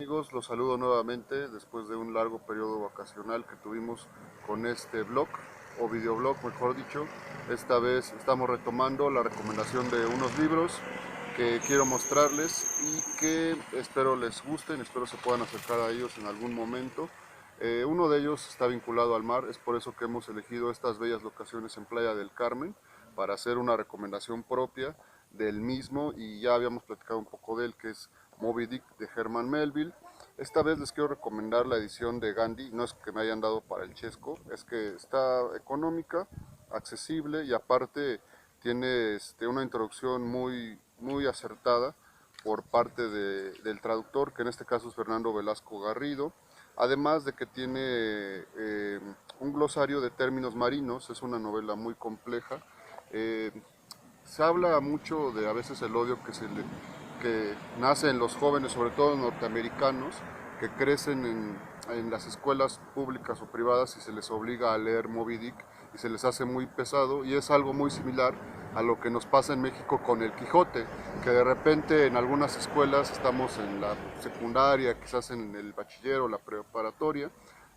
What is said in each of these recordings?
Amigos, los saludo nuevamente después de un largo periodo vacacional que tuvimos con este blog o videoblog, mejor dicho. Esta vez estamos retomando la recomendación de unos libros que quiero mostrarles y que espero les gusten, espero se puedan acercar a ellos en algún momento. Uno de ellos está vinculado al mar, es por eso que hemos elegido estas bellas locaciones en Playa del Carmen para hacer una recomendación propia del mismo, y ya habíamos platicado un poco de él, que es Moby Dick de Herman Melville. Esta vez les quiero recomendar la edición de Gandhi, no es que me hayan dado para el chesco, es que está económica, accesible y aparte tiene una introducción muy acertada por parte del traductor, que en este caso es Fernando Velasco Garrido, además de que tiene un glosario de términos marinos. Es una novela muy compleja. Eh, Se habla mucho de a veces el odio que nace en los jóvenes, sobre todo norteamericanos, que crecen en las escuelas públicas o privadas y se les obliga a leer Moby Dick y se les hace muy pesado, y es algo muy similar a lo que nos pasa en México con el Quijote, que de repente en algunas escuelas estamos en la secundaria, quizás en el bachiller o la preparatoria,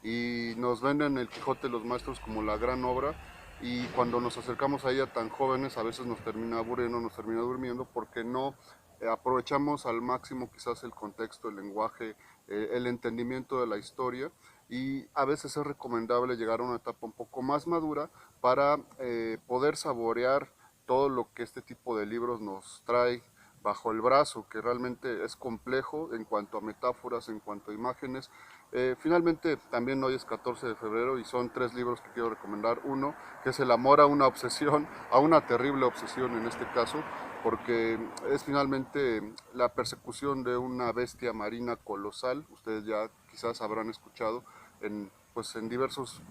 y nos venden el Quijote los maestros como la gran obra, y cuando nos acercamos a ella tan jóvenes a veces nos termina aburriendo, nos termina durmiendo porque no aprovechamos al máximo quizás el contexto, el lenguaje, el entendimiento de la historia, y a veces es recomendable llegar a una etapa un poco más madura para poder saborear todo lo que este tipo de libros nos trae bajo el brazo, que realmente es complejo en cuanto a metáforas, en cuanto a imágenes. Finalmente, también hoy es 14 de febrero y son tres libros que quiero recomendar. Uno, que es El amor a una obsesión, a una terrible obsesión en este caso, porque es finalmente la persecución de una bestia marina colosal. Ustedes ya quizás habrán escuchado en diversos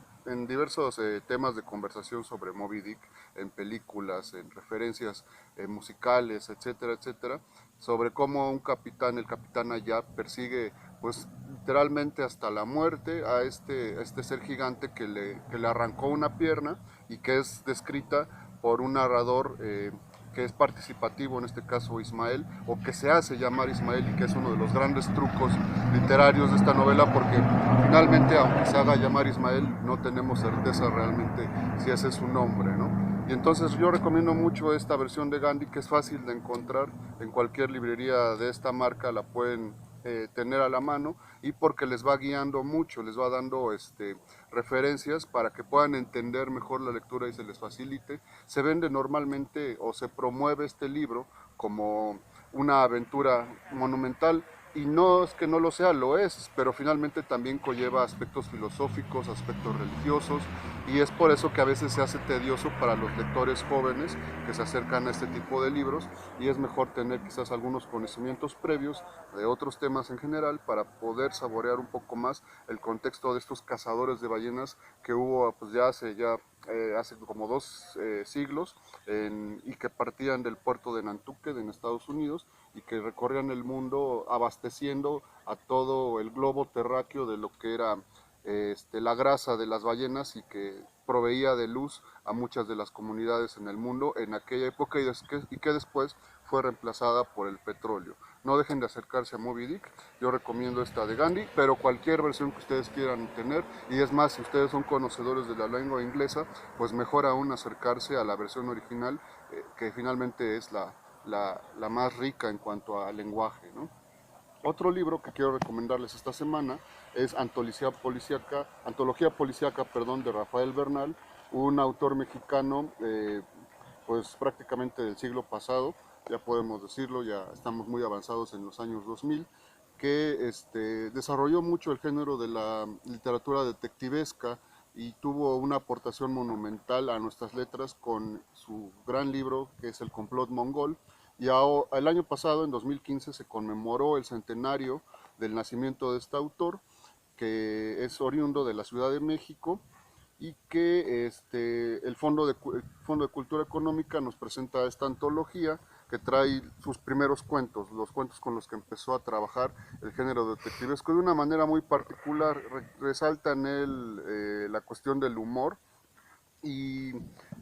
temas de conversación sobre Moby Dick, en películas, en referencias musicales, etcétera, etcétera, sobre cómo un capitán, el capitán Ayab, persigue pues literalmente hasta la muerte a este ser gigante que le arrancó una pierna y que es descrita por un narrador que es participativo, en este caso Ismael, o que se hace llamar Ismael, y que es uno de los grandes trucos literarios de esta novela, porque finalmente, aunque se haga llamar Ismael, no tenemos certeza realmente si ese es su nombre, ¿no? Y entonces yo recomiendo mucho esta versión de Gandhi, que es fácil de encontrar en cualquier librería de esta marca, la pueden tener a la mano, y porque les va guiando mucho, les va dando referencias para que puedan entender mejor la lectura y se les facilite. Se vende normalmente o se promueve este libro como una aventura monumental, y no es que no lo sea, lo es, pero finalmente también conlleva aspectos filosóficos, aspectos religiosos, y es por eso que a veces se hace tedioso para los lectores jóvenes que se acercan a este tipo de libros, y es mejor tener quizás algunos conocimientos previos de otros temas en general para poder saborear un poco más el contexto de estos cazadores de ballenas que hubo pues hace como dos siglos, y que partían del puerto de Nantucket en Estados Unidos y que recorrían el mundo abasteciendo a todo el globo terráqueo de lo que era la grasa de las ballenas, y que proveía de luz a muchas de las comunidades en el mundo en aquella época, y que después fue reemplazada por el petróleo. No dejen de acercarse a Moby Dick, yo recomiendo esta de Gandhi, pero cualquier versión que ustedes quieran tener, y es más, si ustedes son conocedores de la lengua inglesa, pues mejor aún acercarse a la versión original, que finalmente es la más rica en cuanto a lenguaje, ¿no? Otro libro que quiero recomendarles esta semana es Antología Policíaca, perdón, de Rafael Bernal, un autor mexicano pues prácticamente del siglo pasado, ya podemos decirlo, ya estamos muy avanzados en los años 2000, que desarrolló mucho el género de la literatura detectivesca y tuvo una aportación monumental a nuestras letras con su gran libro que es El complot mongol. Y el año pasado, en 2015, se conmemoró el centenario del nacimiento de este autor, que es oriundo de la Ciudad de México, y que el Fondo de Cultura Económica nos presenta esta antología que trae sus primeros cuentos, los cuentos con los que empezó a trabajar el género detectivesco de una manera muy particular. Resalta en él la cuestión del humor, y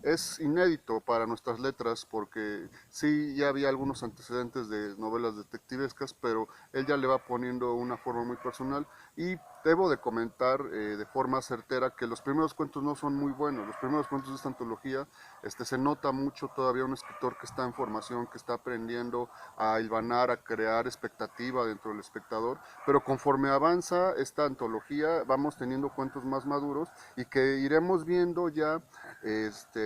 es inédito para nuestras letras porque sí ya había algunos antecedentes de novelas detectivescas, pero él ya le va poniendo una forma muy personal y debo de comentar de forma certera que los primeros cuentos no son muy buenos. Los primeros cuentos de esta antología se nota mucho todavía un escritor que está en formación, que está aprendiendo a hilvanar, a crear expectativa dentro del espectador, pero conforme avanza esta antología vamos teniendo cuentos más maduros y que iremos viendo ya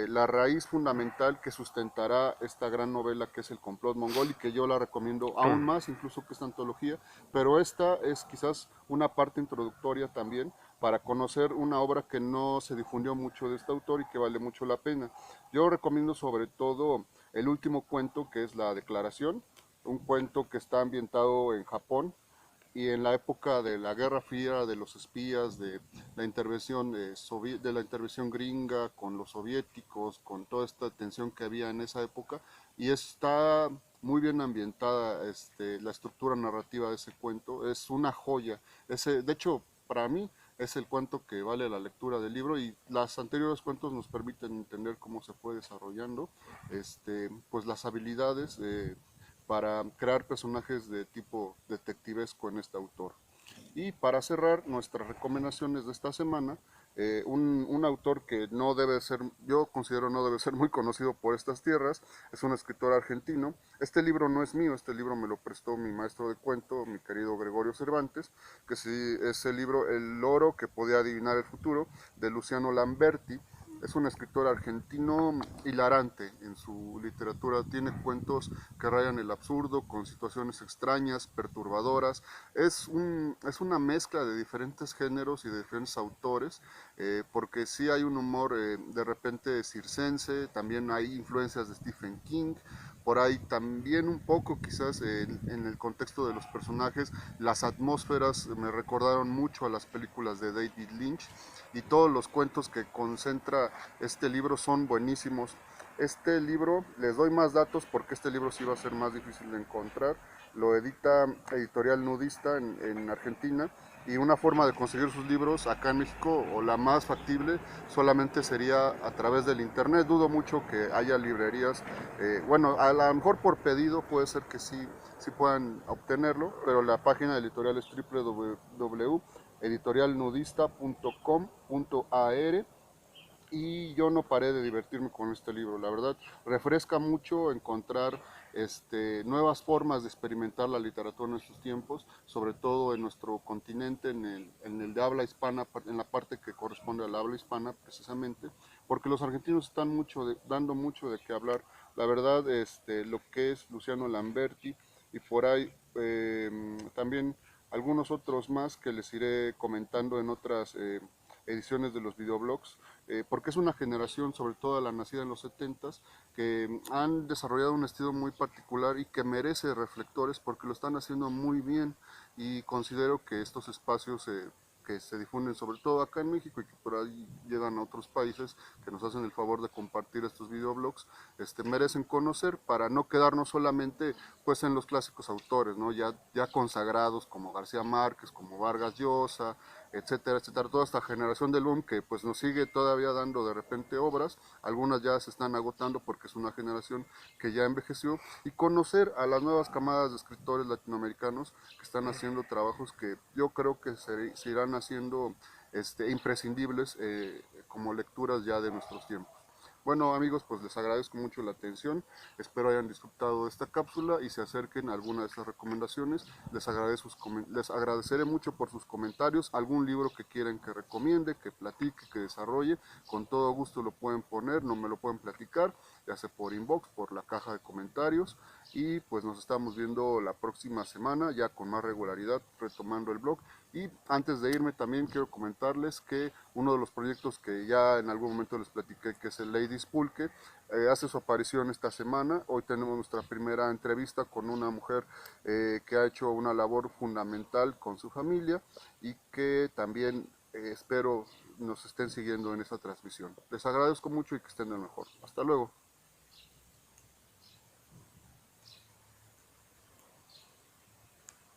la raíz fundamental que sustentará esta gran novela que es El complot mongol y que yo la recomiendo aún más incluso que esta antología, pero esta es quizás una parte introductoria también para conocer una obra que no se difundió mucho de este autor y que vale mucho la pena. Yo recomiendo sobre todo el último cuento que es La Declaración, un cuento que está ambientado en Japón y en la época de la Guerra Fría, de los espías, de la intervención de la intervención gringa con los soviéticos, con toda esta tensión que había en esa época, y está muy bien ambientada la estructura narrativa de ese cuento, es una joya. De hecho, para mí es el cuento que vale la lectura del libro y los anteriores cuentos nos permiten entender cómo se fue desarrollando pues las habilidades para crear personajes de tipo detectivesco en este autor. Y para cerrar nuestras recomendaciones de esta semana, un autor que no debe ser, yo considero no debe ser muy conocido por estas tierras, es un escritor argentino. Este libro no es mío, este libro me lo prestó mi maestro de cuento, mi querido Gregorio Cervantes, que sí, es el libro El loro que podía adivinar el futuro, de Luciano Lamberti. Es un escritor argentino hilarante en su literatura, tiene cuentos que rayan el absurdo, con situaciones extrañas, perturbadoras. Es una mezcla de diferentes géneros y de diferentes autores, porque sí hay un humor de repente circense, también hay influencias de Stephen King, por ahí también un poco quizás en el contexto de los personajes, las atmósferas me recordaron mucho a las películas de David Lynch y todos los cuentos que concentra este libro son buenísimos. Este libro, les doy más datos porque este libro sí va a ser más difícil de encontrar, lo edita Editorial Nudista en Argentina y una forma de conseguir sus libros acá en México o la más factible solamente sería a través del internet. Dudo mucho que haya librerías, bueno, a lo mejor por pedido puede ser que sí puedan obtenerlo, pero la página de editorial es www.editorialnudista.com.ar y yo no paré de divertirme con este libro. La verdad, refresca mucho encontrar nuevas formas de experimentar la literatura en estos tiempos, sobre todo en nuestro continente, en el de habla hispana, en la parte que corresponde al habla hispana precisamente, porque los argentinos están dando mucho de qué hablar. La verdad, lo que es Luciano Lamberti y por ahí también algunos otros más que les iré comentando en otras ediciones de los videoblogs, porque es una generación, sobre todo la nacida en los 70s, que han desarrollado un estilo muy particular y que merece reflectores porque lo están haciendo muy bien y considero que estos espacios que se difunden sobre todo acá en México y que por ahí llegan a otros países que nos hacen el favor de compartir estos videoblogs, merecen conocer para no quedarnos solamente pues en los clásicos autores, ¿no? Ya consagrados como García Márquez, como Vargas Llosa, etcétera, etcétera, toda esta generación del boom que pues nos sigue todavía dando de repente obras, algunas ya se están agotando porque es una generación que ya envejeció, y conocer a las nuevas camadas de escritores latinoamericanos que están haciendo trabajos que yo creo que se irán haciendo imprescindibles como lecturas ya de nuestros tiempos. Bueno amigos, pues les agradezco mucho la atención, espero hayan disfrutado de esta cápsula y se acerquen a alguna de estas recomendaciones. Les agradeceré mucho por sus comentarios, algún libro que quieran que recomiende, que platique, que desarrolle, con todo gusto lo pueden poner, no me lo pueden platicar, ya sea por inbox, por la caja de comentarios, y pues nos estamos viendo la próxima semana ya con más regularidad retomando el blog. Y antes de irme también quiero comentarles que uno de los proyectos que ya en algún momento les platiqué, que es el Ladies Pulque, hace su aparición esta semana. Hoy tenemos nuestra primera entrevista con una mujer que ha hecho una labor fundamental con su familia y que también espero nos estén siguiendo en esta transmisión. Les agradezco mucho y que estén de mejor. Hasta luego.